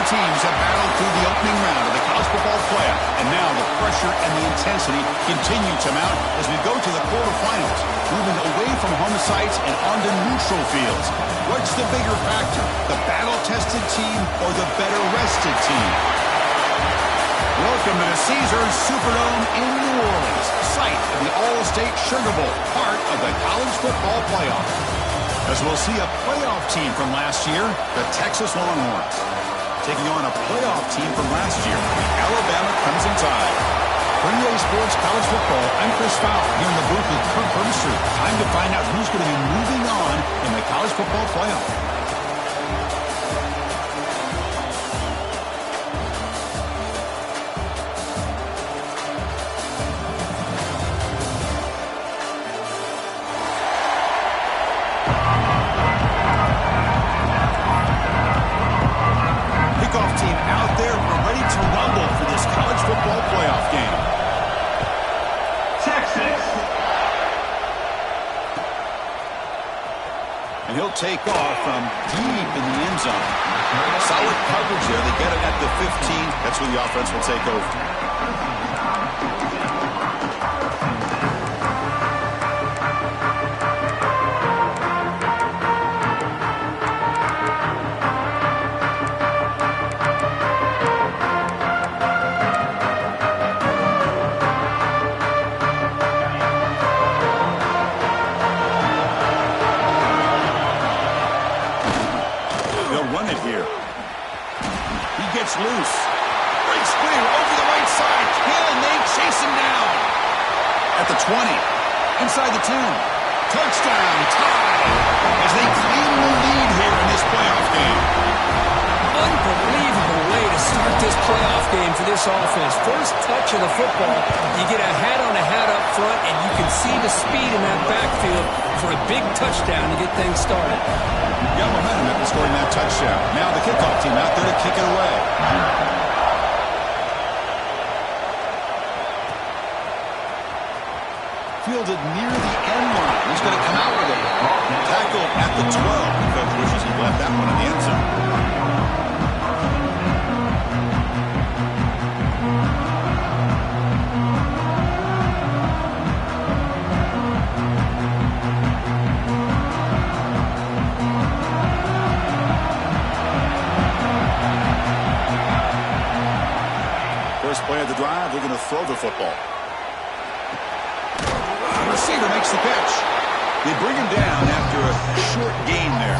teams have battled through the opening round of the college football playoff, and now the pressure and the intensity continue to mount as we go to the quarterfinals, moving away from home sites and onto neutral fields. What's the bigger factor, the battle-tested team or the better-rested team? Welcome to the Caesars Superdome in New Orleans, site of the All-State Sugar Bowl, part of the college football playoff. As we'll see a playoff team from last year, the Texas Longhorns, taking on a playoff team from last year, the Alabama Crimson Tide. For EA Sports College Football, I'm Chris Fowler here in the booth with Kurt Burmester. Time to find out who's going to be moving on in the college football playoff. And he'll take off from deep in the end zone. Solid coverage there. They get it at the 15. That's where the offense will take over. Loose. Breaks clear over the right side. Hill and they chase him down. At the 20. Inside the 10. Touchdown. Tie. As they claim the lead here in this playoff game. Unbelievable way to start this playoff game for this offense. First touch of the football. You get a hat-on-a-hat up front, and you can see the speed in that backfield for a big touchdown to get things started. Got momentum after scoring that touchdown. Now the kickoff team out there to kick it away. Fielded near the end line. He's going to come out with it. Tackle at the 12. The coach wishes he left that one in the end zone. First play of the drive, they're going to throw the football. The receiver makes the catch. They bring him down after a short gain there.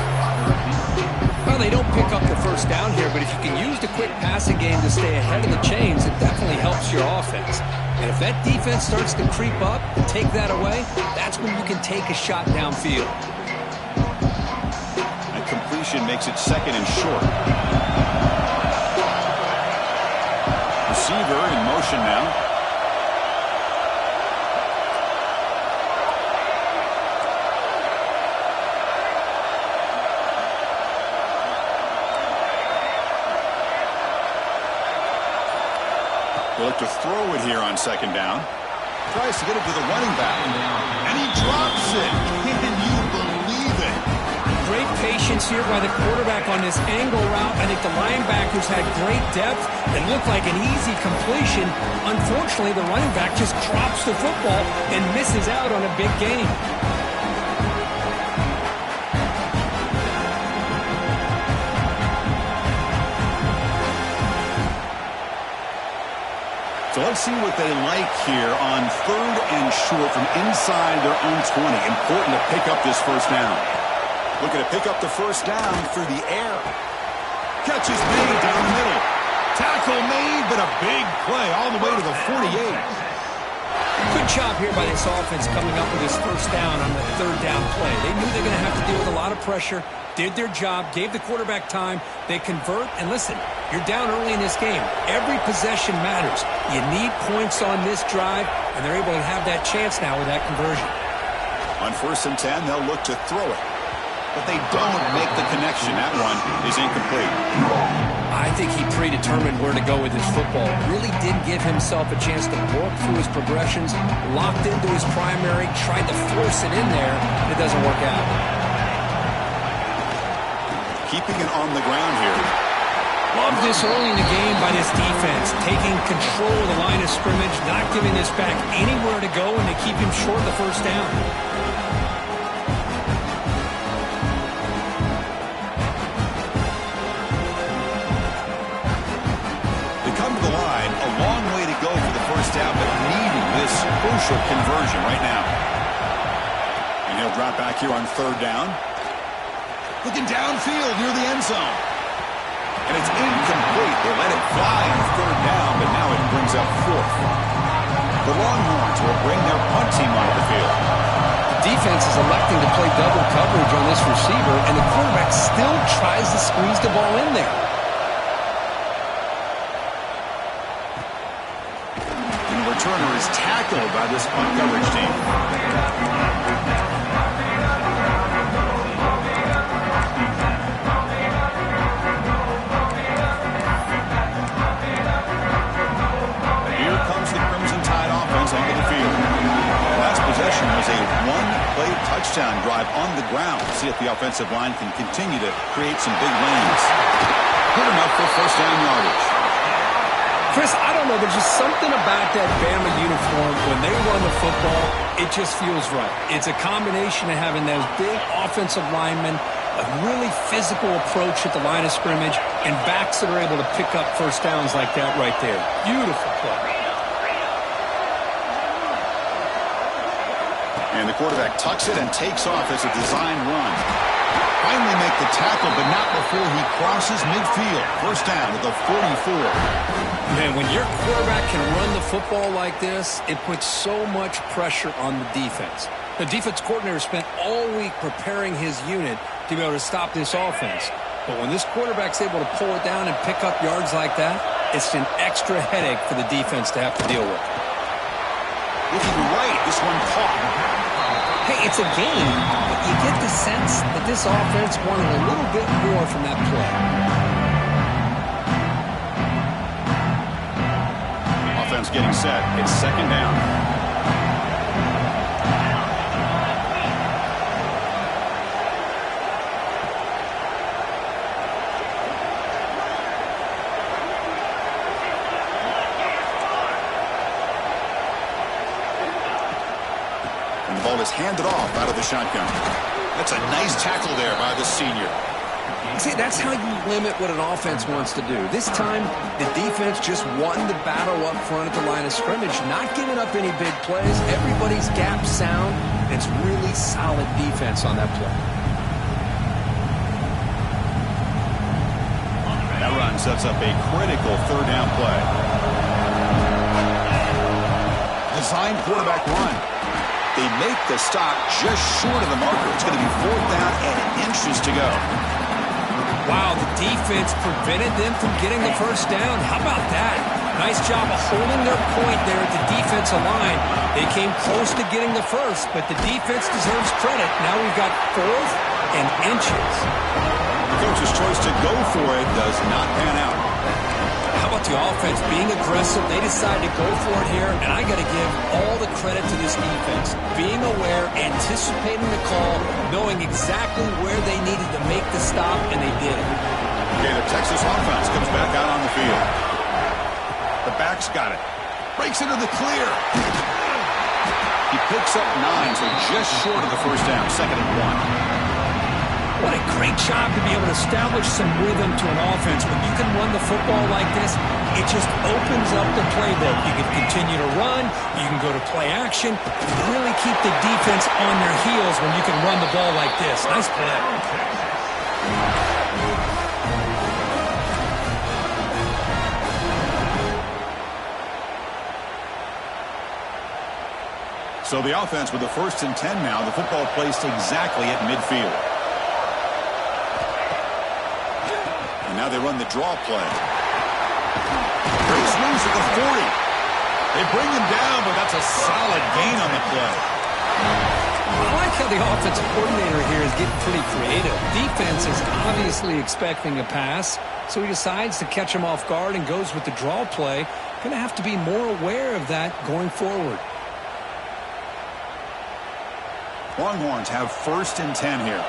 Well, they don't pick up the first down here, but if you can use the quick passing game to stay ahead of the chains, it definitely helps your offense. And if that defense starts to creep up and take that away, that's when you can take a shot downfield. That completion makes it second and short. Receiver in motion now. They look to throw it here on second down. Tries to get it to the running back. And he drops it. Can you believe it? Great patience here by the quarterback on this angle route. I think the linebackers had great depth and looked like an easy completion. Unfortunately, the running back just drops the football and misses out on a big gain. So let's see what they like here on third and short from inside their own 20. Important to pick up this first down. Looking to pick up the first down through the air. Catch is made down the middle. Tackle made, but a big play all the way to the 48. Good job here by this offense coming up with this first down on the third down play. They knew they were going to have to deal with a lot of pressure, did their job, gave the quarterback time. They convert, and listen, you're down early in this game. Every possession matters. You need points on this drive, and they're able to have that chance now with that conversion. On 1st and 10, they'll look to throw it. But they don't make the connection. That one is incomplete. I think he predetermined where to go with his football. Really did give himself a chance to work through his progressions, locked into his primary, tried to force it in there, and it doesn't work out. Keeping it on the ground here. Love this early in the game by this defense, taking control of the line of scrimmage, not giving this back anywhere to go, and they keep him short of the first down. They come to the line, a long way to go for the first down, but needing this crucial conversion right now. And he'll drop back here on third down. Looking downfield near the end zone. And it's incomplete. They let it fly on third down, but now it brings up fourth. The Longhorns will bring their punt team onto the field. The defense is electing to play double coverage on this receiver, and the quarterback still tries to squeeze the ball in there. And the returner is tackled by this punt coverage team. Onto the field. Last possession was a one-play touchdown drive on the ground. See if the offensive line can continue to create some big lanes. Good enough for first down yardage. Chris, I don't know. There's just something about that Bama uniform. When they run the football, it just feels right. It's a combination of having those big offensive linemen, a really physical approach at the line of scrimmage, and backs that are able to pick up first downs like that right there. Beautiful play. And the quarterback tucks it and takes off as a design run. Finally make the tackle, but not before he crosses midfield. First down at the 44. Man, when your quarterback can run the football like this, it puts so much pressure on the defense. The defense coordinator spent all week preparing his unit to be able to stop this offense. But when this quarterback's able to pull it down and pick up yards like that, it's an extra headache for the defense to have to deal with. Looking right, this one caught. Hey, it's a game, but you get the sense that this offense wanted a little bit more from that play. Offense getting set. It's second down. The ball is handed off out of the shotgun. That's a nice tackle there by the senior. See, that's how you limit what an offense wants to do. This time, the defense just won the battle up front at the line of scrimmage, not giving up any big plays. Everybody's gap sound. It's really solid defense on that play. That run sets up a critical third down play. Design quarterback run. They make the stop just short of the marker. It's going to be fourth down and inches to go. Wow, the defense prevented them from getting the first down. How about that? Nice job of holding their point there at the defensive line. They came close to getting the first, but the defense deserves credit. Now we've got fourth and inches. The coach's choice to go for it does not pan out. How about the offense being aggressive? They decided to go for it here, and I got to give all the credit to this defense. Being aware, anticipating the call, knowing exactly where they needed to make the stop, and they did it. Okay, the Texas offense comes back out on the field. The back's got it. Breaks into the clear. He picks up 9, so just short of the first down, second and 1. What a great job to be able to establish some rhythm to an offense. When you can run the football like this, it just opens up the playbook. You can continue to run. You can go to play action. You can really keep the defense on their heels when you can run the ball like this. Nice play. So the offense with the 1st and 10 now. The football placed exactly at midfield. And now they run the draw play. Breaks loose at the 40. They bring him down, but that's a solid gain on the play. I like how the offensive coordinator here is getting pretty creative. Defense is obviously expecting a pass, so he decides to catch him off guard and goes with the draw play. Going to have to be more aware of that going forward. Longhorns have 1st and 10 here.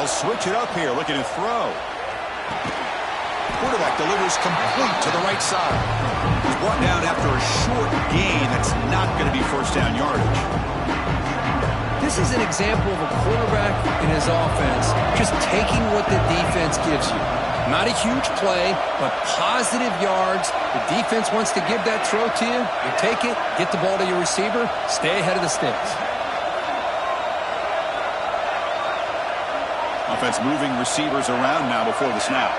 They'll switch it up here, looking to throw. Quarterback delivers complete to the right side. He's brought down after a short gain. That's not going to be first down yardage. This is an example of a quarterback in his offense just taking what the defense gives you. Not a huge play, but positive yards. The defense wants to give that throw to you. You take it, get the ball to your receiver, stay ahead of the sticks. Offense moving receivers around now before the snap.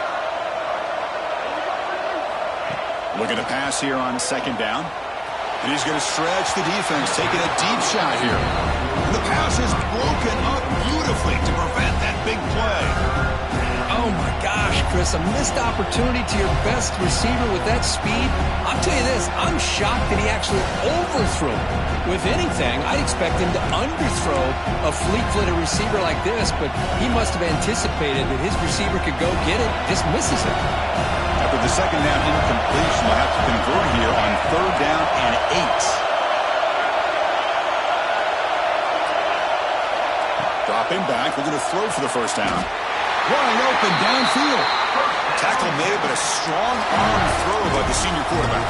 Looking to pass here on second down. And he's going to stretch the defense, taking a deep shot here. And the pass is broken up beautifully to prevent that big play. Oh, my gosh, Chris, a missed opportunity to your best receiver with that speed. I'll tell you this, I'm shocked that he actually overthrew. With anything, I'd expect him to underthrow a fleet-footed receiver like this, but he must have anticipated that his receiver could go get it, just misses it. After the second down incompletion, they'll have to convert here on third down and 8. Dropping back, we're going to throw for the first down. Wide open downfield. Tackle made, but a strong arm throw by the senior quarterback.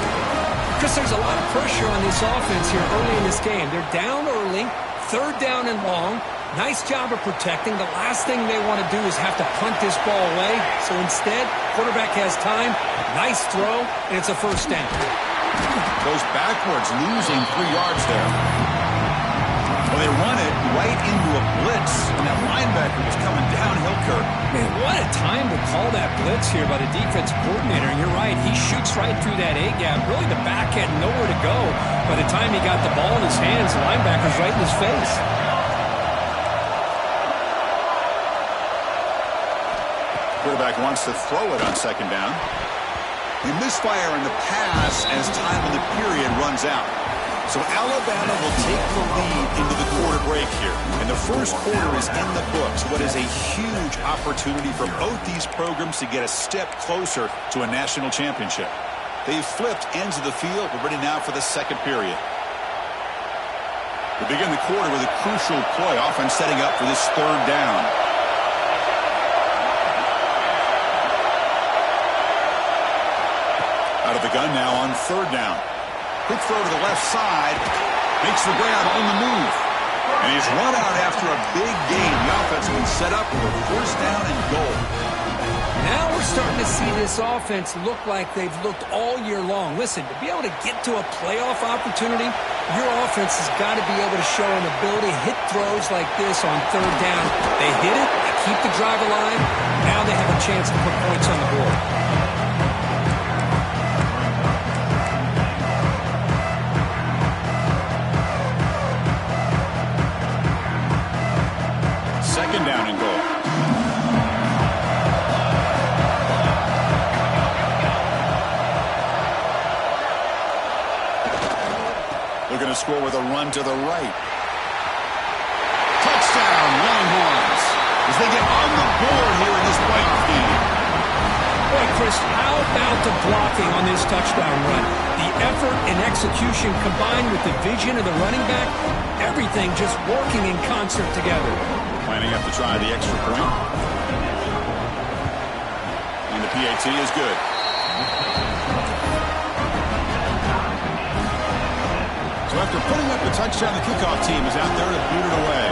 Chris, there's a lot of pressure on this offense here early in this game. They're down early, third down and long. Nice job of protecting. The last thing they want to do is have to punt this ball away. So instead, quarterback has time, nice throw, and it's a first down. Goes backwards, losing 3 yards there. Well, they run it right into a blitz, and that linebacker was coming downhill, Kirk. Man, what a time to call that blitz here by the defense coordinator. And you're right, he shoots right through that A-gap. Really, the back had nowhere to go. By the time he got the ball in his hands, the linebacker's right in his face. Quarterback wants to throw it on second down. They misfire in the pass as time in the period runs out. So Alabama will take the lead into the quarter break here. And the first quarter is in the books. What is a huge opportunity for both these programs to get a step closer to a national championship. They've flipped ends of the field. We're ready now for the second period. We begin the quarter with a crucial play, offense setting up for this third down. Out of the gun now on third down. Quick throw to the left side. Makes the grab on the move. And he's run out after a big gain. The offense has been set up for a first down and goal. Now we're starting to see this offense look like they've looked all year long. Listen, to be able to get to a playoff opportunity, your offense has got to be able to show an ability to hit throws like this on third down. They hit it, they keep the drive alive. Now they have a chance to put points on the board. Second down and goal. They're going to score with a run to the right. Touchdown, Longhorns, as they get on the board here in this playoff game. Boy, Chris, how about the blocking on this touchdown run? The effort and execution combined with the vision of the running back, everything just working in concert together. Lining up to try the extra point. And the PAT is good. So after putting up the touchdown, the kickoff team is out there to boot it away.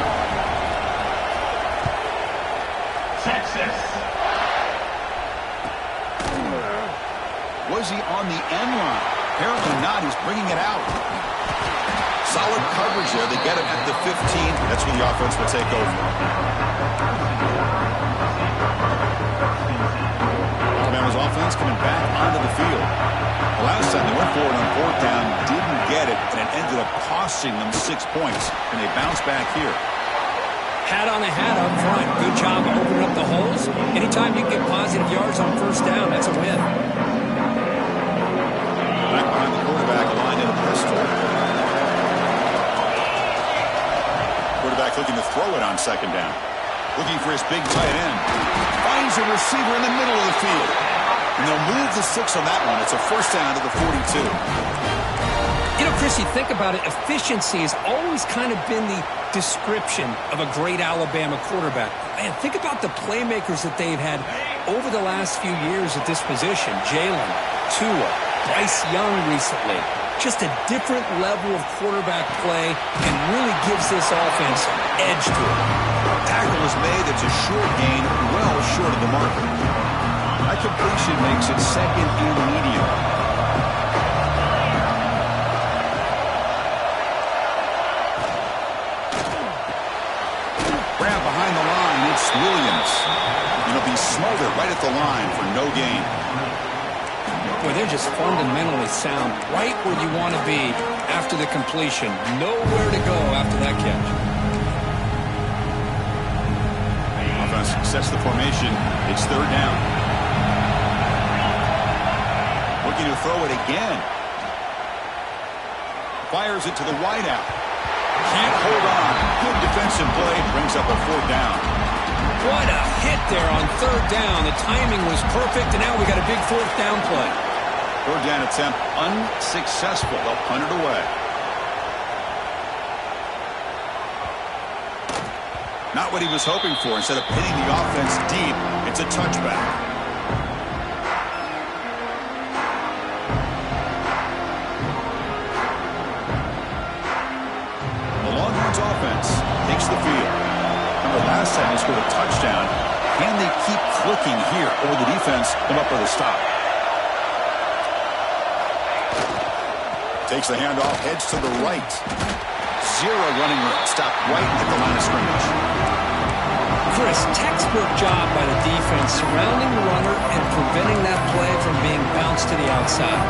Texas. Was he on the end line? Apparently not. He's bringing it out. Solid coverage there. They get him at the 15. That's where the offense will take over. Alabama's offense coming back onto the field. The last time they went for it on fourth down, didn't get it, and it ended up costing them 6 points. And they bounce back here. Hat on the hat up front. Good job of opening up the holes. Anytime you get positive yards on first down, that's a win. Back behind the quarterback, aligned in a pistol. Quarterback looking to throw it on second down. Looking for his big tight end. Finds a receiver in the middle of the field. And they'll move the 6 on that one. It's a first down to the 42. You know, Chris, you think about it, efficiency has always kind of been the description of a great Alabama quarterback. Man, think about the playmakers that they've had over the last few years at this position. Jalen, Tua, Bryce Young recently. Just a different level of quarterback play and really gives this offense edge to it. Tackle is made. It's a short gain, well short of the marker. That completion makes it second and medium. Grab behind the line. It's Williams. It'll be smothered right at the line for no gain. Boy, they're just fundamentally sound right where you want to be after the completion. Nowhere to go after that catch. Offense sets the formation. It's third down. Looking to throw it again. Fires it to the wideout. Can't hold on. Good defensive play. Brings up a fourth down. What a hit there on third down. The timing was perfect, and now we got a big fourth down play. Third down attempt unsuccessful. They'll punt it away. Not what he was hoping for. Instead of pinning the offense deep, it's a touchback. The Longhorns offense takes the field. Remember last time they scored a touchdown. Can they keep clicking here, or the defense come up with a stop? Takes the handoff, heads to the right. Zero running room. Stopped right at the line of scrimmage. Chris, textbook job by the defense surrounding the runner and preventing that play from being bounced to the outside.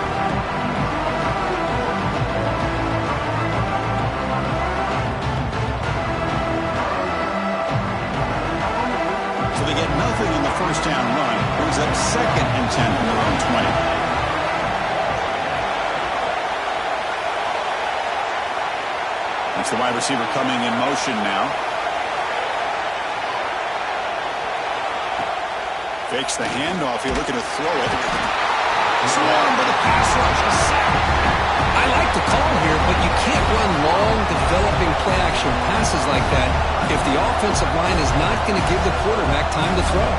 So they get nothing on the first down run. Brings up second and 10 from their own 20. That's the wide receiver coming in motion now. Fakes the handoff here, looking to throw it. Swarmed by the pass rush. A sack. I like the call here, but you can't run long, developing play-action passes like that if the offensive line is not going to give the quarterback time to throw.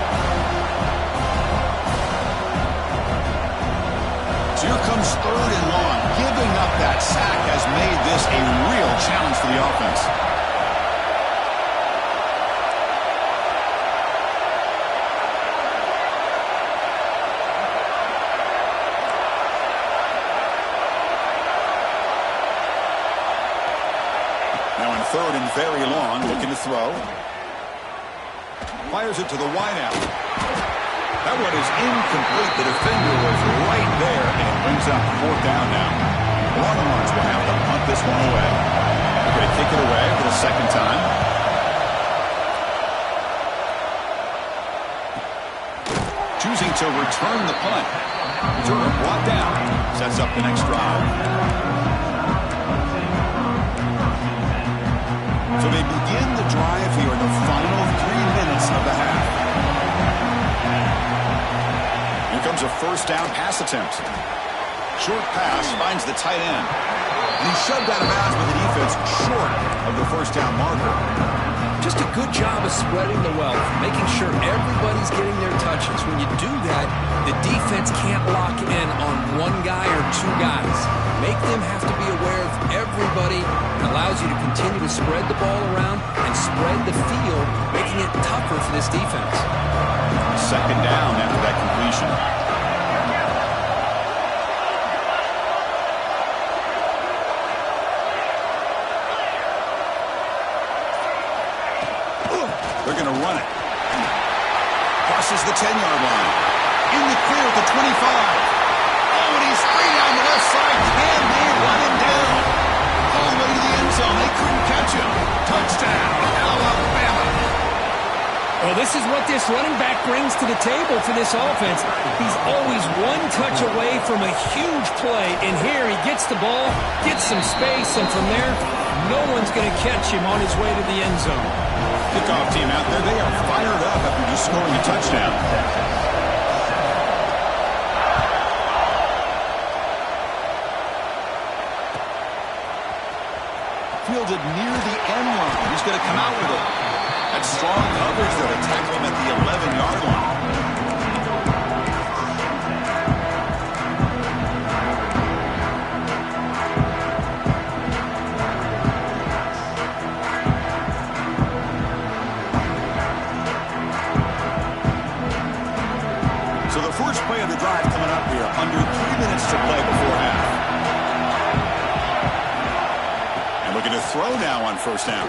So here comes third and long. Giving up that sack has made this a real challenge for the offense. Now in third and very long, looking to throw. Fires it to the wideout. That one is incomplete. The defender was right there, and it brings up fourth down now. Longhorns will have to punt this one away. They're going to kick it away for the second time. Choosing to return the punt. Returner brought down. Sets up the next drive. So they begin the drive here in the final 3 minutes of the half. Here comes a first down pass attempt. Short pass finds the tight end. And he's shoved out of bounds by the defense short of the first down marker. Just a good job of spreading the wealth, making sure everybody's getting their touches. When you do that, the defense can't lock in on one guy or two guys. Make them have to be aware of everybody. It allows you to continue to spread the ball around and spread the field, making it tougher for this defense. Second down after that completion. They're going to run it. Crosses the 10-yard line. In the clear at the 25. Oh, and he's free down the left side. Can they run him down? All the way to the end zone. They couldn't catch him. Touchdown, Alabama. Well, this is what this running back brings to the table for this offense. He's always one touch away from a huge play. And here he gets the ball, gets some space, and from there, no one's going to catch him on his way to the end zone. Kickoff team out there, they are fired up after just scoring a touchdown. fielded near the end line. He's going to come out with it. That's strong coverage there to tackle him at the 11-yard line. So the first play of the drive coming up here. Under 3 minutes to play before half. And looking to throw now on first down.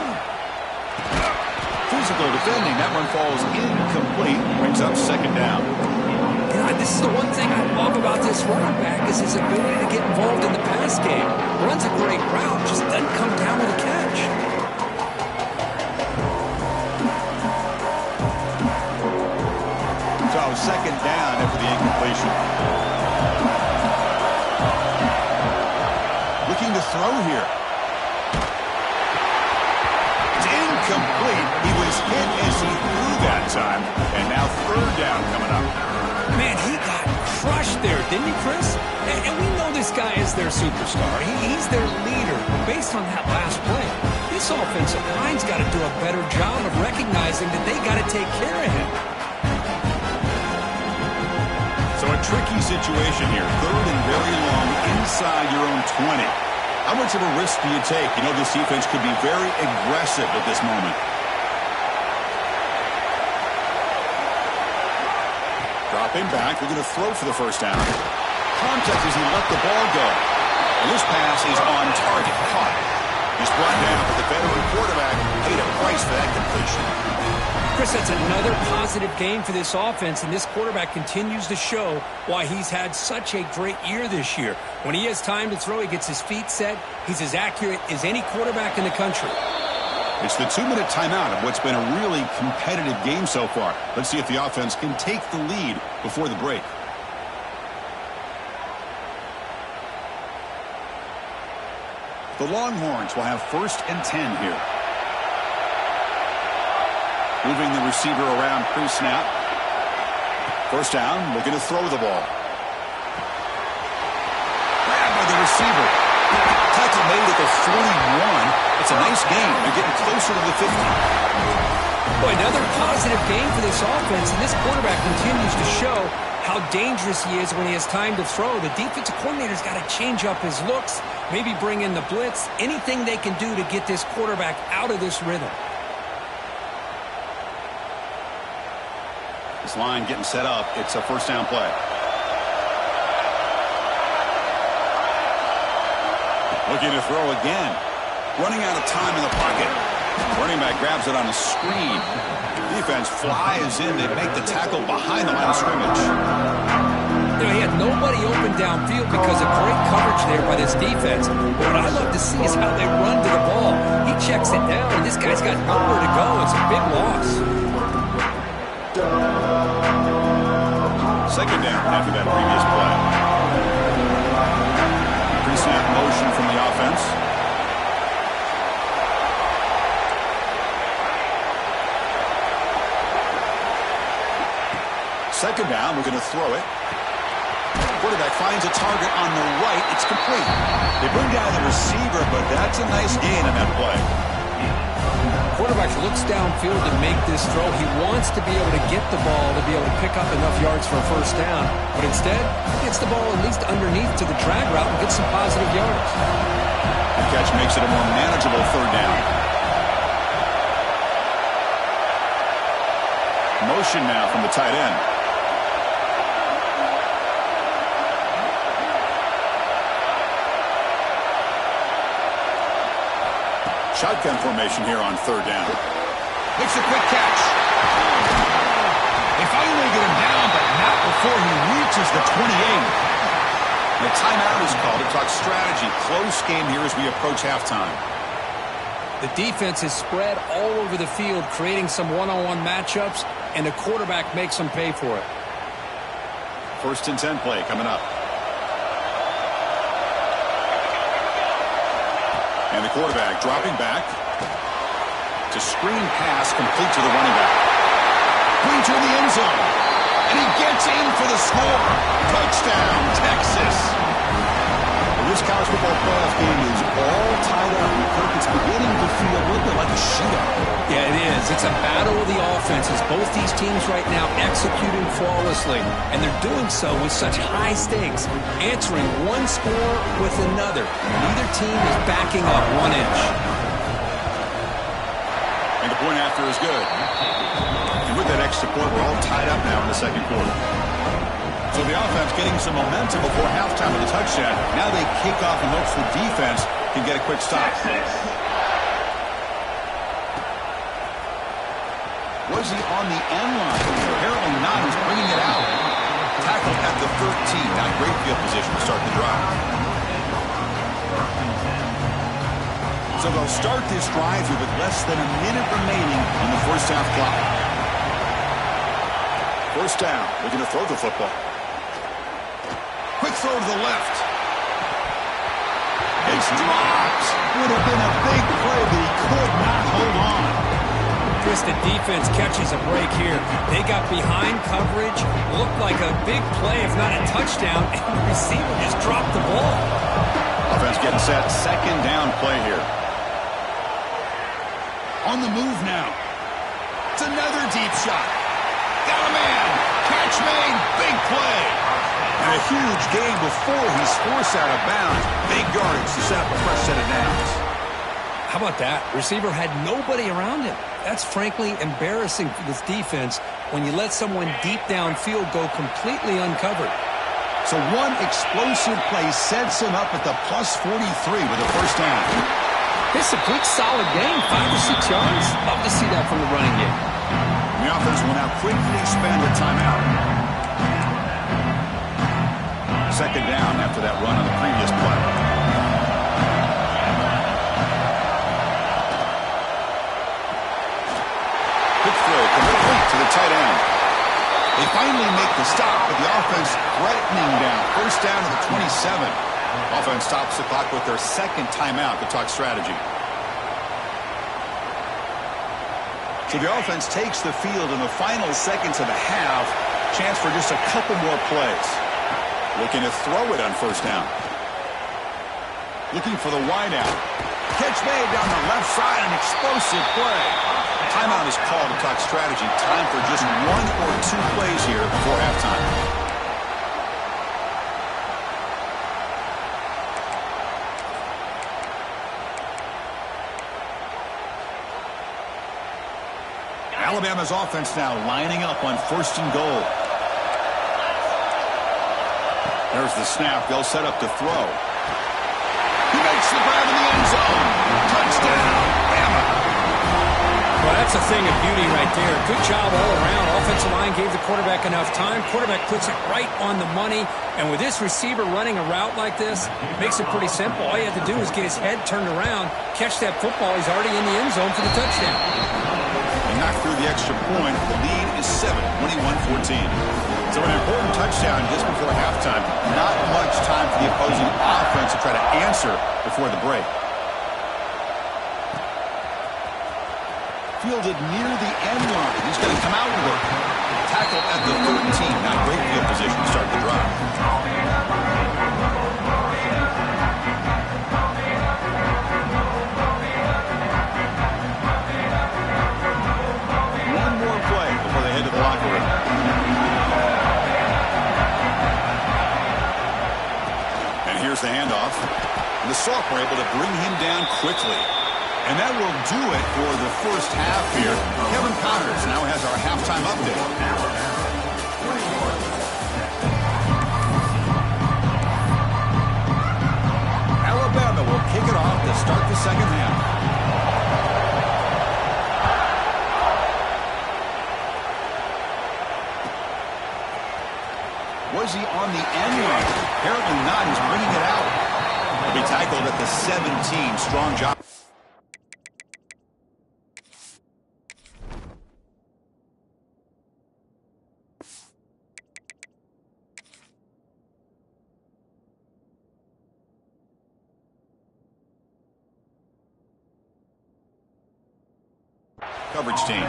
Physical defending. That one falls incomplete. Brings up second down. God, this is the one thing I love about this running back is his ability to get involved in the pass game. Runs a great route, just doesn't come down with a catch. So second down after the incompletion. Looking to throw here. It's incomplete. He was hit as he threw that time. And now third down coming up. Man, he got crushed there, didn't he, Chris? And we know this guy is their superstar. He's their leader. But based on that last play, this offensive line's got to do a better job of recognizing that they got to take care of him. So a tricky situation here. Third and very long inside your own 20. How much of a risk do you take? You know this defense could be very aggressive at this moment. Dropping back. They're going to throw for the first down. Contact as he let the ball go. And this pass is on target. Caught. He's brought down, but the veteran quarterback paid a price for that completion. Chris, that's another positive game for this offense, and this quarterback continues to show why he's had such a great year this year. When he has time to throw, he gets his feet set. He's as accurate as any quarterback in the country. It's the 2-minute timeout of what's been a really competitive game so far. Let's see if the offense can take the lead before the break. The Longhorns will have 1st and 10 here. Moving the receiver around pre-snap. First down, looking to throw the ball. Grabbed by the receiver. Tackle made at the 41. It's a nice game. They're getting closer to the 50. Boy, another positive game for this offense, and this quarterback continues to show how dangerous he is when he has time to throw. The defensive coordinator's got to change up his looks, maybe bring in the blitz, anything they can do to get this quarterback out of this rhythm. This line getting set up. It's a first down play. Looking to throw again. Running out of time in the pocket. Running back grabs it on a screen. Defense flies in. They make the tackle behind the line of scrimmage. You know, he had nobody open downfield because of great coverage there by this defense. But what I love to see is how they run to the ball. He checks it down, and this guy's got nowhere to go. It's a big loss. Second down after that previous play. Pre-snap motion from the offense. Second down, we're going to throw it. Quarterback finds a target on the right. It's complete. They bring down the receiver, but that's a nice gain on that play. Quarterback looks downfield to make this throw. He wants to be able to get the ball to be able to pick up enough yards for a first down. But instead, he gets the ball at least underneath to the drag route and gets some positive yards. The catch makes it a more manageable third down. Motion now from the tight end. Shotgun formation here on third down. Makes a quick catch. They finally get him down, but not before he reaches the 28. The timeout is called to talk strategy. Close game here as we approach halftime. The defense is spread all over the field, creating some one-on-one matchups, and the quarterback makes them pay for it. 1st and 10 play coming up. And the quarterback dropping back. To screen pass complete to the running back. Clean to the end zone. And he gets in for the score. Touchdown, Texas. This college football playoff game is all tied up. It's beginning shootout. Yeah, it is. It's a battle of the offenses. Both these teams right now executing flawlessly, and they're doing so with such high stakes, answering one score with another. Neither team is backing up 1 inch. And the point after is good. And with that extra point, we're all tied up now in the second quarter. So the offense getting some momentum before halftime with a touchdown. Now they kick off in hopes the defense can get a quick stop. Was he on the end line? Apparently not. He's bringing it out. Tackled at the 13. Not great field position to start the drive. So they'll start this drive here with less than a minute remaining on the first half clock. First down. Looking to throw the football. Quick throw to the left. It's dropped. Would have been a big play, but he could not hold on. The defense catches a break here. They got behind coverage, looked like a big play, if not a touchdown, and the receiver just dropped the ball. Offense getting set. Second down play here. On the move now. It's another deep shot. Got a man. Catch made. Big play. And a huge gain before he's forced out of bounds. Big yardage to set up a fresh set of downs. How about that? Receiver had nobody around him. That's frankly embarrassing for this defense when you let someone deep downfield go completely uncovered. So one explosive play sets him up at the plus 43 with a first down. It's a good, solid game, 5 or 6 yards. Love to see that from the running game. The offense will now quickly spend a timeout. Second down after that run on the previous play. Quick throw complete to the tight end. They finally make the stop, but the offense threatening down. First down to the 27. Offense stops the clock with their second timeout to talk strategy. So the offense takes the field in the final seconds of the half. Chance for just a couple more plays. Looking to throw it on first down. Looking for the wideout. Catch made down the left side, an explosive play. Timeout is called to talk strategy. Time for just 1 or 2 plays here before halftime. Alabama's offense now lining up on first and goal. There's the snap. They'll set up to throw. He makes the grab in the end zone. Touchdown, Bama. Well, that's a thing of beauty right there. Good job all around. Offensive line gave the quarterback enough time. Quarterback puts it right on the money. And with this receiver running a route like this, it makes it pretty simple. All you have to do is get his head turned around, catch that football. He's already in the end zone for the touchdown. They knock through the extra point. The lead is 7, 21-14. So an important touchdown just before halftime. Not much time for the opposing offense to try to answer before the break. Fielded near the end line. He's going to come out with it. Tackle at the 13. Not great field position to start the drive. One more play before they head to the locker room. And here's the handoff. And the sophomore able to bring him down quickly. And that will do it for the first half here. Kevin Connors now has our halftime update. Alabama will kick it off to start the second half. Was he on the end line? Apparently not. He's bringing it out. He'll be tackled at the 17. Strong job. Coverage team.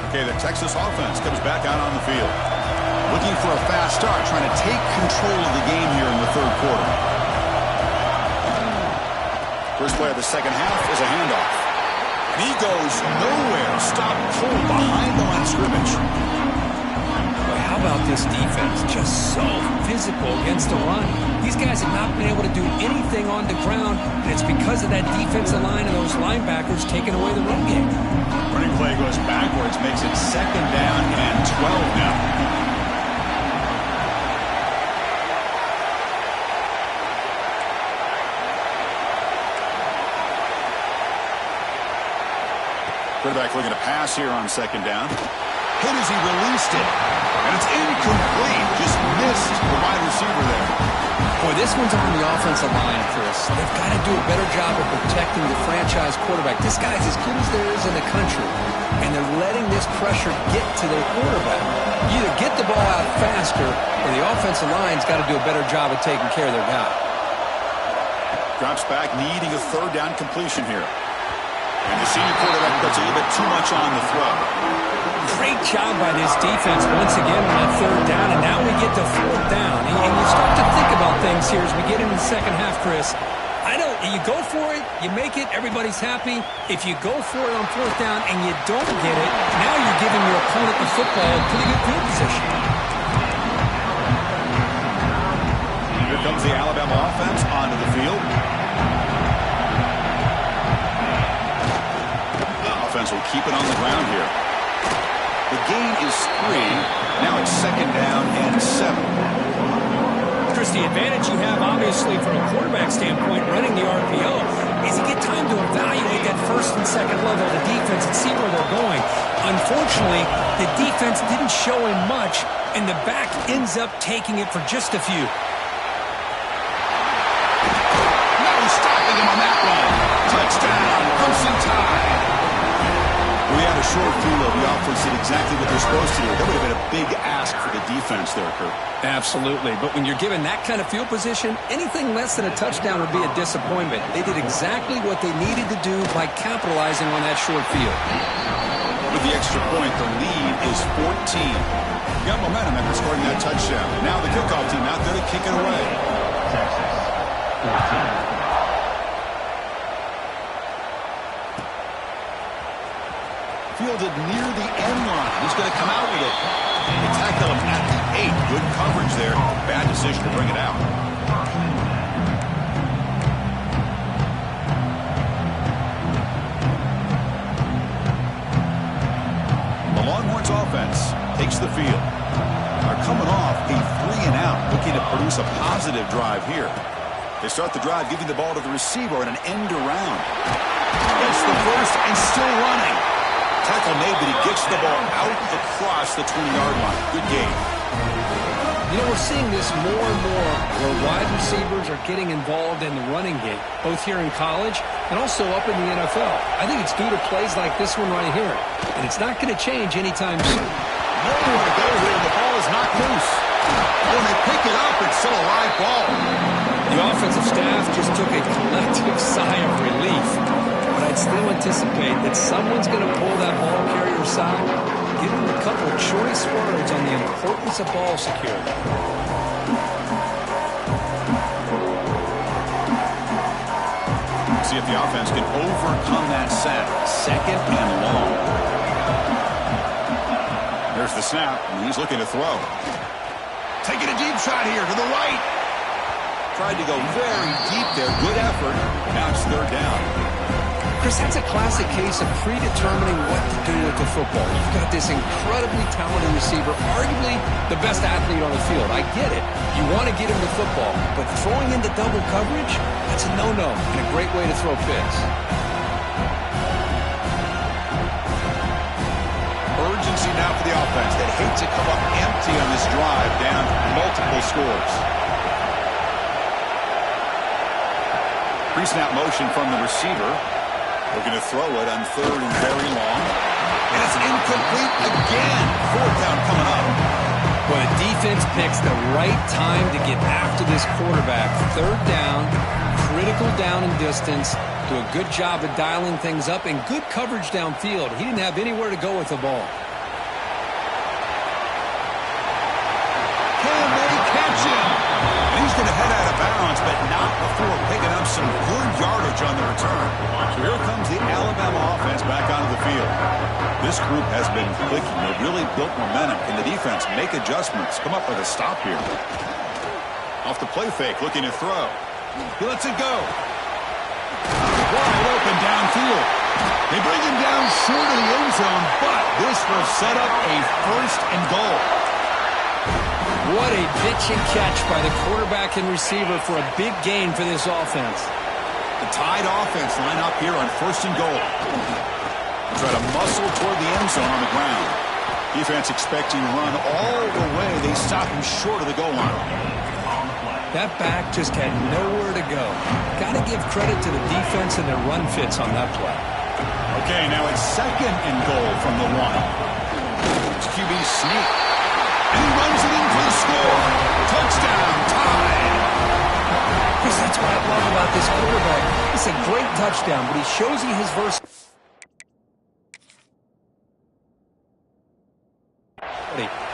Okay, the Texas offense comes back out on the field. Looking for a fast start, trying to take control of the game here in the third quarter. First play of the second half is a handoff. And he goes nowhere. Stop cold behind the line of scrimmage. Boy, how about this defense? Just so physical against the run. These guys have not been able to do anything on the ground, and it's because of that defensive line and those linebackers taking away the run game. Running play goes backwards, makes it second down and 12 now. Quarterback looking to pass here on second down. Hit as he released it. And it's incomplete. Just missed the wide receiver there. Boy, this one's on the offensive line, Chris. They've got to do a better job of protecting the franchise quarterback. This guy's as good as there is in the country. And they're letting this pressure get to their quarterback. You either get the ball out faster or the offensive line's got to do a better job of taking care of their guy. Drops back, needing a third down completion here. And the senior quarterback puts a little bit too much on the throw. Great job by this defense once again on that third down, and now we get to fourth down. And you start to think about things here as we get into the second half, Chris. You go for it, you make it, everybody's happy. If you go for it on fourth down and you don't get it, now you're giving your opponent the football in pretty good field position. Here comes the Alabama offense onto the field. Will keep it on the ground here. The gain is 3. Now it's second down and 7. Chris, the advantage you have, obviously, from a quarterback standpoint, running the RPO, is you get time to evaluate that first and second level of the defense and see where they're going. Unfortunately, the defense didn't show him much, and the back ends up taking it for just a few. No stopping him on that one. Touchdown, Ncaa. We had a short field of the offense did exactly what they're supposed to do. That would have been a big ask for the defense there, Kurt. Absolutely. But when you're given that kind of field position, anything less than a touchdown would be a disappointment. They did exactly what they needed to do by capitalizing on that short field. With the extra point, the lead is 14. Got momentum after scoring that touchdown. Now the kickoff team out there to kick it away. Texas 14. Fielded near the end line. He's going to come out with it. They tackle him at the 8. Good coverage there. Bad decision to bring it out. The Longhorns offense takes the field. They're coming off a 3-and-out, looking to produce a positive drive here. They start the drive giving the ball to the receiver and an end around. Gets the first and still running. Tackle made, but he gets the ball out across the 20-yard line. Good game. You know, we're seeing this more and more where wide receivers are getting involved in the running game, both here in college and also up in the NFL. I think it's due to plays like this one right here, and it's not going to change anytime soon. Nowhere to go here. The ball is knocked loose. When they pick it up, it's still a live ball. The offensive staff just took a collective sigh of relief. But I'd still anticipate that someone's going to pull that ball carrier aside, give him a couple of choice words on the importance of ball security. See if the offense can overcome that sack. Second and long. There's the snap, and he's looking to throw. Taking a deep shot here to the right. Tried to go very deep there. Good effort. Now it's third down. Chris, that's a classic case of predetermining what to do with the football. You've got this incredibly talented receiver, arguably the best athlete on the field. I get it. You want to get him the football, but throwing into double coverage, that's a no-no and a great way to throw picks. Urgency now for the offense that hates to come up empty on this drive, down multiple scores. Pre-snap motion from the receiver. Looking to throw it on third and very long. And it's incomplete again. Fourth down coming up. Well, the defense picks the right time to get after this quarterback. Third down, critical down and distance. Do a good job of dialing things up and good coverage downfield. He didn't have anywhere to go with the ball. Can they catch him? And he's going to head out of bounds, but not before picking up some good yardage on the return. So here comes the Alabama offense back onto the field. This group has been clicking. They've really built momentum. Can the defense make adjustments? Come up with a stop here. Off the play fake, looking to throw. He lets it go. Wide open downfield. They bring him down short of the end zone, but this will set up a 1st and goal. What a pitch and catch by the quarterback and receiver for a big gain for this offense. The Tide offense line up here on 1st and goal. Try to muscle toward the end zone on the ground. Defense expecting to run all the way. They stop him short of the goal line. That back just had nowhere to go. Got to give credit to the defense and their run fits on that play. Okay, now it's 2nd and goal from the 1. It's QB sneak. And he runs it in for the score. Touchdown, Tide. Because that's what I love about this quarterback. It's a great touchdown, but he shows you his versatility.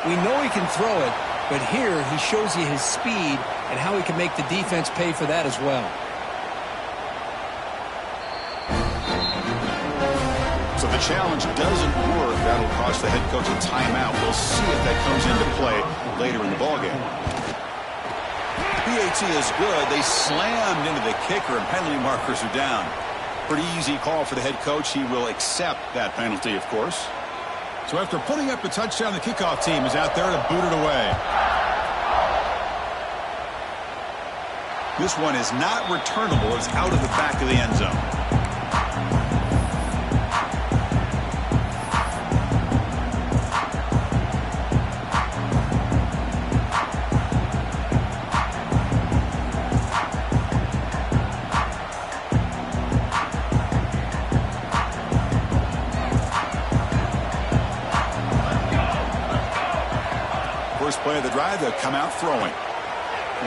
We know he can throw it, but here he shows you his speed and how he can make the defense pay for that as well. So the challenge doesn't work. That'll cost the head coach a timeout. We'll see if that comes into play later in the ballgame. PAT is good. They slammed into the kicker, and penalty markers are down. Pretty easy call for the head coach. He will accept that penalty, of course. So after putting up a touchdown, the kickoff team is out there to boot it away. This one is not returnable. It's out of the back of the end zone. First play of the drive, they'll come out throwing.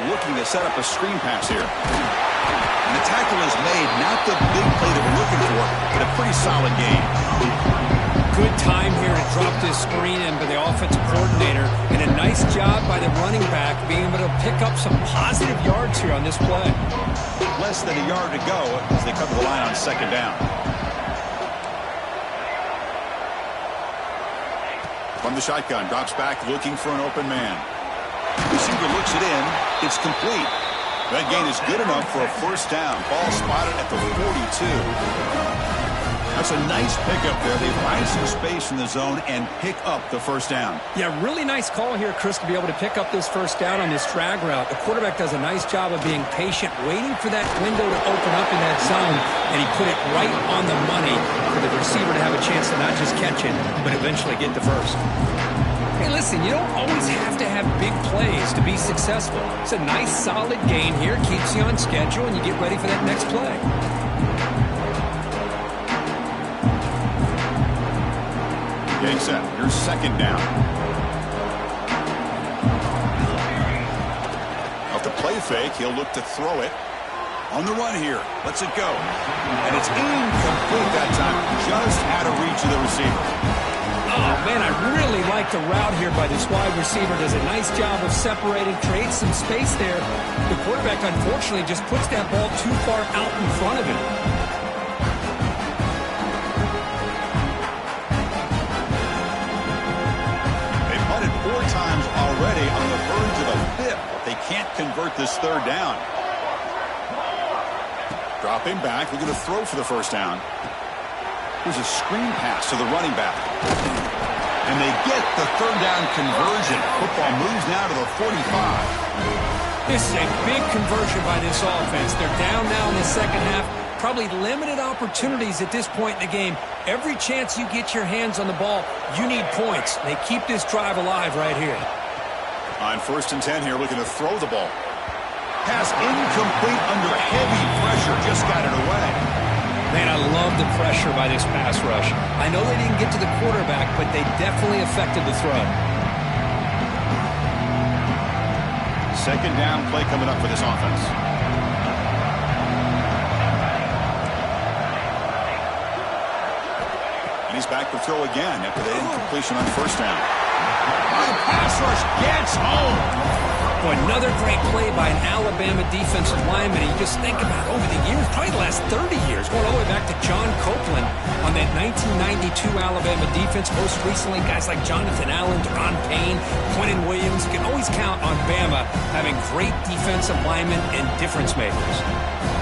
Looking to set up a screen pass here. And the tackle is made. Not the big play that we're looking for, but a pretty solid game. Good time here to drop this screen in by the offensive coordinator. And a nice job by the running back being able to pick up some positive yards here on this play. Less than a yard to go as they cover the line on 2nd down. From the shotgun, drops back looking for an open man. Receiver looks it in. It's complete. That gain is good enough for a 1st down. Ball spotted at the 42. That's a nice pickup there. They find some space in the zone and pick up the 1st down. Yeah, really nice call here, Chris, to be able to pick up this 1st down on this drag route. The quarterback does a nice job of being patient, waiting for that window to open up in that zone, and he put it right on the money for the receiver to have a chance to not just catch it, but eventually get the 1st. Hey, listen, you don't always have to have big plays to be successful. It's a nice, solid gain here, keeps you on schedule, and you get ready for that next play. Getting set. Here's 2nd down. Off the play fake, he'll look to throw it. On the run here. Lets it go. And it's incomplete that time. Just out of reach of the receiver. Oh, man, I really like the route here by this wide receiver. Does a nice job of separating, creates some space there. The quarterback, unfortunately, just puts that ball too far out in front of him. They've punted 4 times already on the verge of a 5th. They can't convert this 3rd down. Dropping back, looking to throw for the 1st down. Here's a screen pass to the running back. And they get the 3rd down conversion. Football moves now to the 45. This is a big conversion by this offense. They're down now in the 2nd half. Probably limited opportunities at this point in the game. Every chance you get your hands on the ball, you need points. They keep this drive alive right here. On 1st and 10 here, looking to throw the ball. Pass incomplete under heavy pressure. Just got it away. Man, I love the pressure by this pass rush. I know they didn't get to the quarterback, but they definitely affected the throw. 2nd down play coming up for this offense. And he's back to throw again after the incompletion on 1st down. Oh, the pass rush gets home. Boy, another great play by an Alabama defensive lineman. You just think about over the years, probably the last 30 years, going all the way back to John Copeland on that 1992 Alabama defense. Most recently, guys like Jonathan Allen, Deron Payne, Quentin Williams. You can always count on Bama having great defensive linemen and difference makers.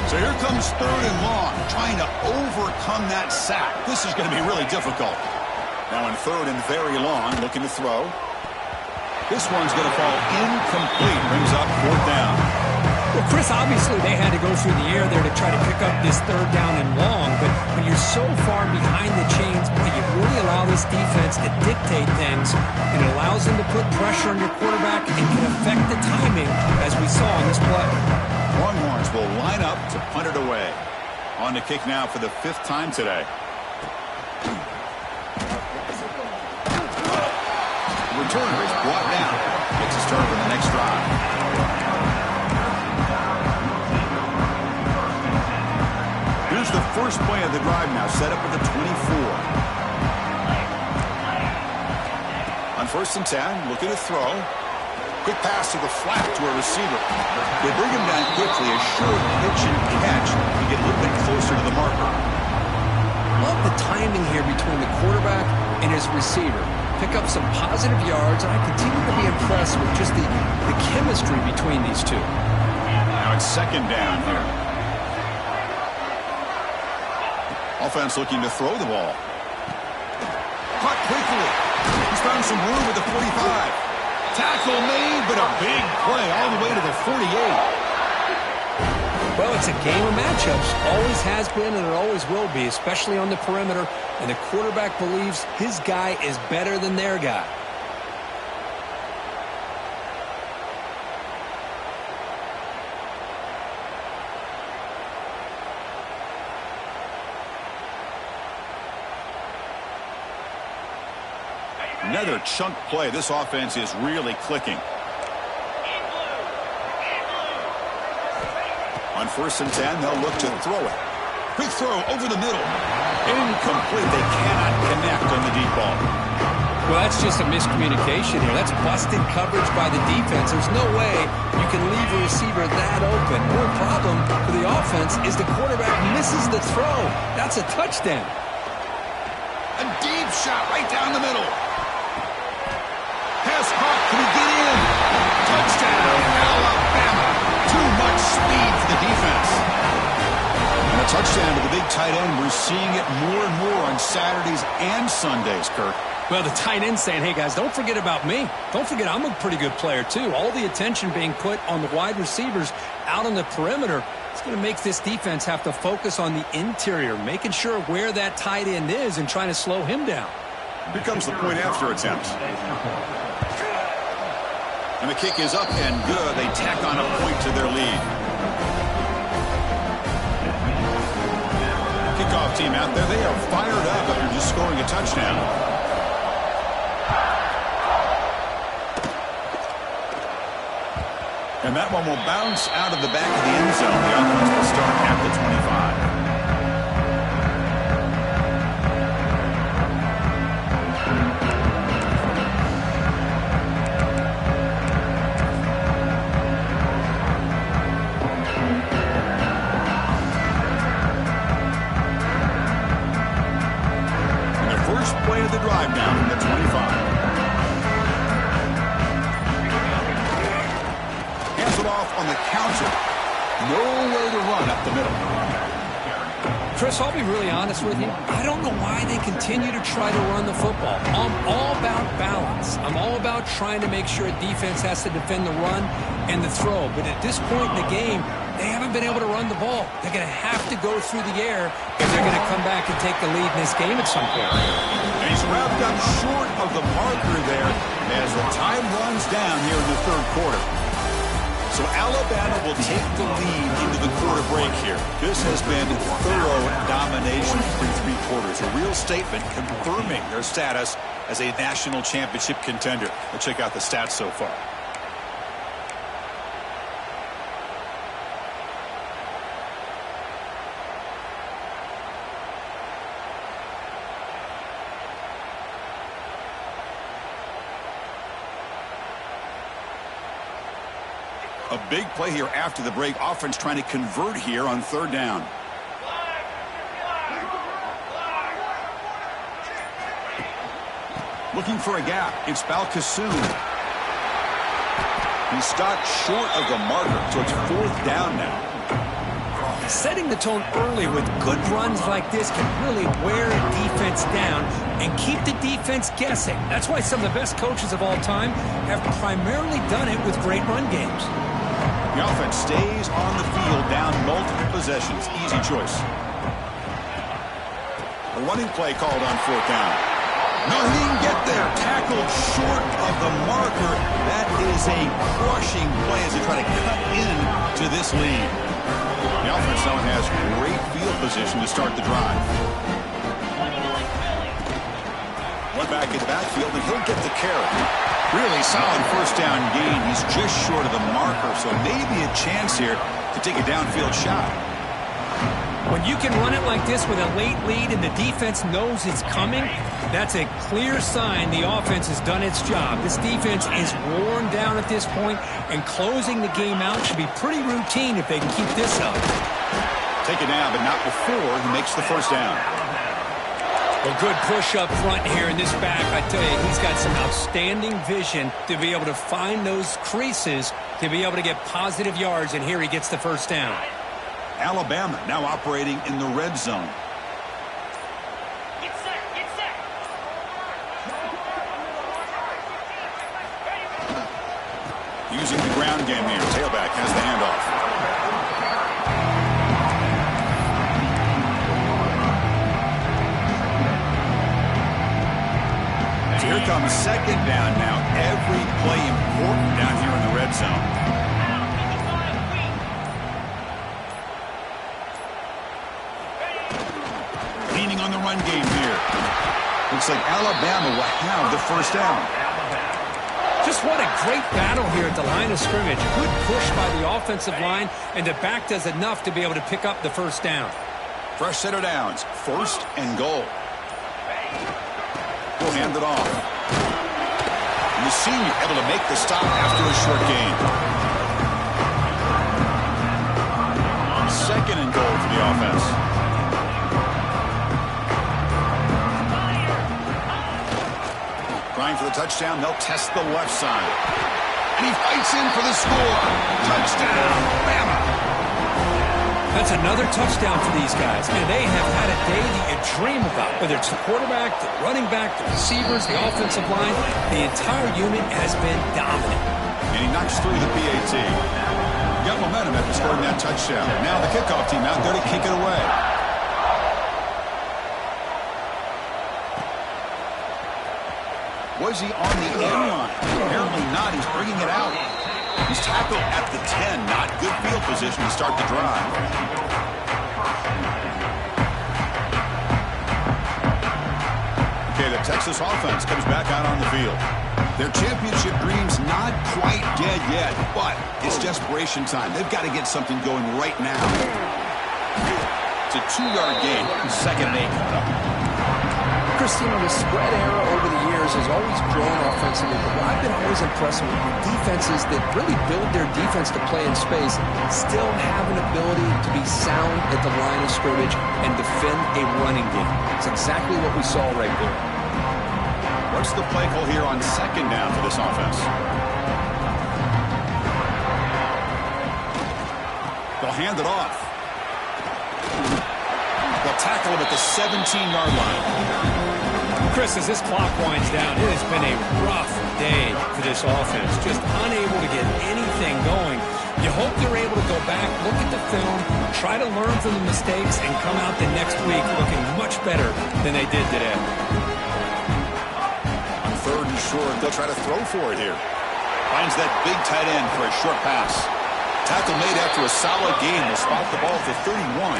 So here comes 3rd and long, trying to overcome that sack. This is going to be really difficult. Now in 3rd and very long, looking to throw. This one's going to fall incomplete. Brings up 4th down. Well, Chris, obviously they had to go through the air there to try to pick up this 3rd down and long, but when you're so far behind the chains, you really allow this defense to dictate things, and it allows them to put pressure on your quarterback and can affect the timing, as we saw in this play. Longhorns will line up to punt it away. On to kick now for the 5th time today. Returner is brought down. Makes a start on the next drive. Here's the first play of the drive now, set up at the 24. On 1st and 10, looking to throw. Quick pass to the flat to a receiver. They bring him down quickly, a sure pitch and catch to get a little bit closer to the marker. Love the timing here between the quarterback and his receiver. Pick up some positive yards, and I continue to be impressed with just the chemistry between these two. Now it's 2nd down here. Offense looking to throw the ball. Caught quickly. He's found some room at the 45. Tackle made, but a big play all the way to the 48. Well, it's a game of matchups. Always has been and it always will be, especially on the perimeter. And the quarterback believes his guy is better than their guy. Another chunk play. This offense is really clicking. On 1st and 10, they'll look to throw it. Quick throw over the middle. Incomplete. They cannot connect on the deep ball. Well, that's just a miscommunication here. That's busted coverage by the defense. There's no way you can leave a receiver that open. More problem for the offense is the quarterback misses the throw. That's a touchdown. A deep shot right down the middle. Pass caught. Can he get in? Touchdown, Alabama. Too much speed for the defense. And a touchdown to the big tight end. We're seeing it more and more on Saturdays and Sundays, Kirk. Well, the tight end saying, hey, guys, don't forget about me. Don't forget I'm a pretty good player, too. All the attention being put on the wide receivers out on the perimeter. It's going to make this defense have to focus on the interior, making sure where that tight end is and trying to slow him down. Here comes the point after attempt. And the kick is up and good. They tack on a point to their lead. Kickoff team out there. They are fired up after just scoring a touchdown. And that one will bounce out of the back of the end zone. The offense will start at the 25. Play of the drive now from the 25. Hands it off on the counter. No way to run up the middle. Chris, I'll be really honest with you. I don't know why they continue to try to run the football. I'm all about balance. I'm all about trying to make sure a defense has to defend the run and the throw. But at this point in the game, they haven't been able to run the ball. They're going to have to go through the air if they're going to come back and take the lead in this game at some point. And he's wrapped up short of the marker there as the time runs down here in the third quarter. So Alabama will take the lead into the quarter break here. This has been thorough domination through 3 quarters. A real statement confirming their status as a national championship contender. Let's check out the stats so far. A big play here after the break. Offense trying to convert here on third down. Looking for a gap. It's Balkasoon. He's stopped short of the marker, so it's fourth down now. Setting the tone early with good runs like this can really wear a defense down and keep the defense guessing. That's why some of the best coaches of all time have primarily done it with great run games. The offense stays on the field down multiple possessions. Easy choice. A running play called on fourth down. No, he didn't get there. Tackled short of the marker. That is a crushing play as they try to cut into this lead. The offense now has great field position to start the drive. One back in the backfield, and he'll get the carry. Really solid first down gain. He's just short of the marker, so maybe a chance here to take a downfield shot. When you can run it like this with a late lead and the defense knows it's coming, that's a clear sign the offense has done its job. This defense is worn down at this point, and closing the game out should be pretty routine if they can keep this up. Take it down, but not before he makes the first down. Well, good push up front here in this back. I tell you, he's got some outstanding vision to be able to find those creases to be able to get positive yards, and here he gets the first down. Alabama now operating in the red zone. Get set, get set. Using the ground game here. Tailback has the handoff. So here comes second down now. Every play important down here in the red zone. Leaning on the run game here. Looks like Alabama will have the first down. Just what a great battle here at the line of scrimmage. Good push by the offensive line, and the back does enough to be able to pick up the first down. Fresh set of downs. First and goal. We'll hand it off. And the senior able to make the stop after a short gain. Second and goal for the offense. Trying for the touchdown, they'll test the left side. And he fights in for the score. Touchdown, Bama. That's another touchdown for these guys, and they have had a day that you dream about. Whether it's the quarterback, the running back, the receivers, the offensive line, the entire unit has been dominant. And he knocks through the PAT. Got momentum after scoring that touchdown. Now the kickoff team out there to kick it away. Was he on the end line? Apparently not. He's bringing it out. He's tackled at the 10. Not good field position to start the drive. Okay, the Texas offense comes back out on the field. Their championship dream's not quite dead yet, but it's desperation time. They've got to get something going right now. It's a 2-yard gain. Second and 8. Christine, the spread era over the years has always grown offensively, but what I've been always impressed with defenses that really build their defense to play in space still have an ability to be sound at the line of scrimmage and defend a running game. It's exactly what we saw right there. What's the play call here on second down for this offense? They'll hand it off. They'll tackle him at the 17-yard line. Chris, as this clock winds down, it has been a rough day for this offense. Just unable to get anything going. You hope they're able to go back, look at the film, try to learn from the mistakes, and come out the next week looking much better than they did today. On third and short, they'll try to throw for it here. Finds that big tight end for a short pass. Tackle made after a solid gain. They'll spot the ball at the 31.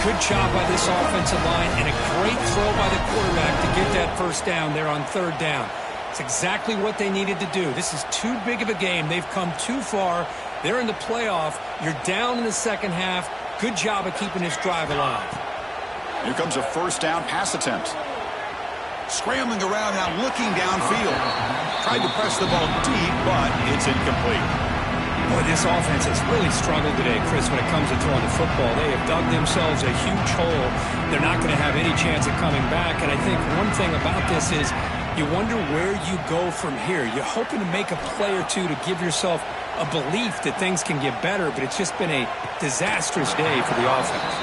Good job by this offensive line and a great throw by the quarterback to get that first down there on third down. It's exactly what they needed to do. This is too big of a game. They've come too far. They're in the playoff. You're down in the second half. Good job of keeping this drive alive. Here comes a first down pass attempt. Scrambling around now, looking downfield. Tried to press the ball deep, but it's incomplete. Boy, this offense has really struggled today, Chris, when it comes to throwing the football. They have dug themselves a huge hole. They're not going to have any chance at coming back. And I think one thing about this is you wonder where you go from here. You're hoping to make a play or two to give yourself a belief that things can get better, but it's just been a disastrous day for the offense.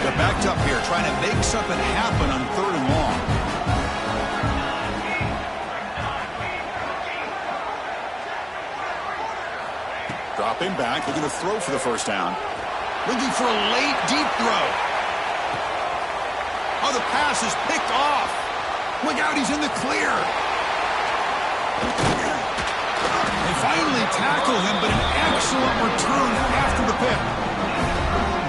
They're backed up here trying to make something happen on 3rd and long. Dropping back, they're going to throw for the first down. Looking for a late, deep throw. Oh, the pass is picked off. Look out, he's in the clear. They finally tackle him, but an excellent return after the pick.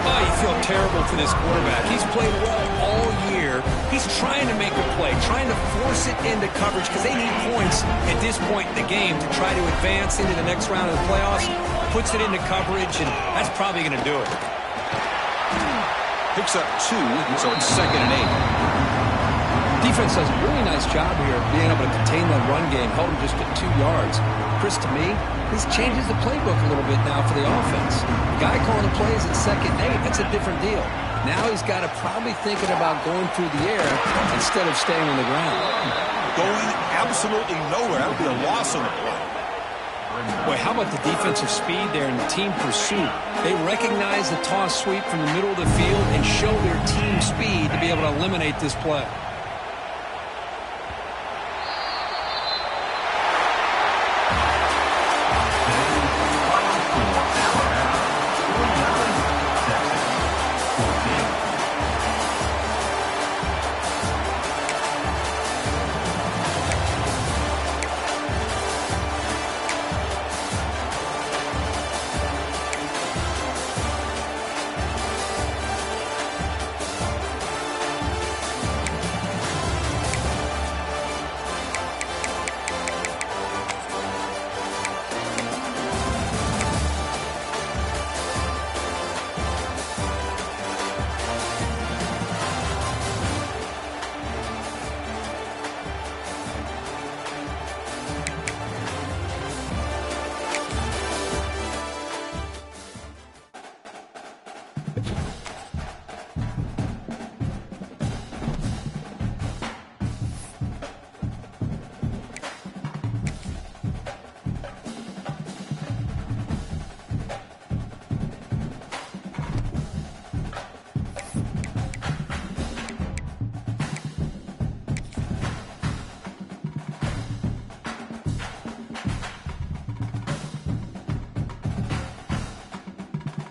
Oh, you feel terrible for this quarterback. He's played well all year. He's trying to make a play, trying to force it into coverage because they need points at this point in the game to try to advance into the next round of the playoffs. Puts it into coverage, and that's probably going to do it. Picks up 2, so it's 2nd and 8. Defense does a really nice job here of being able to contain that run game, held him just at 2 yards. Chris, to me, this changes the playbook a little bit now for the offense. The guy calling the plays at 2nd and 8, that's a different deal. Now he's got to probably thinking about going through the air instead of staying on the ground. Going absolutely nowhere. That would be a loss on the play. Boy, how about the defensive speed there and the team pursuit? They recognize the toss sweep from the middle of the field and show their team speed to be able to eliminate this play.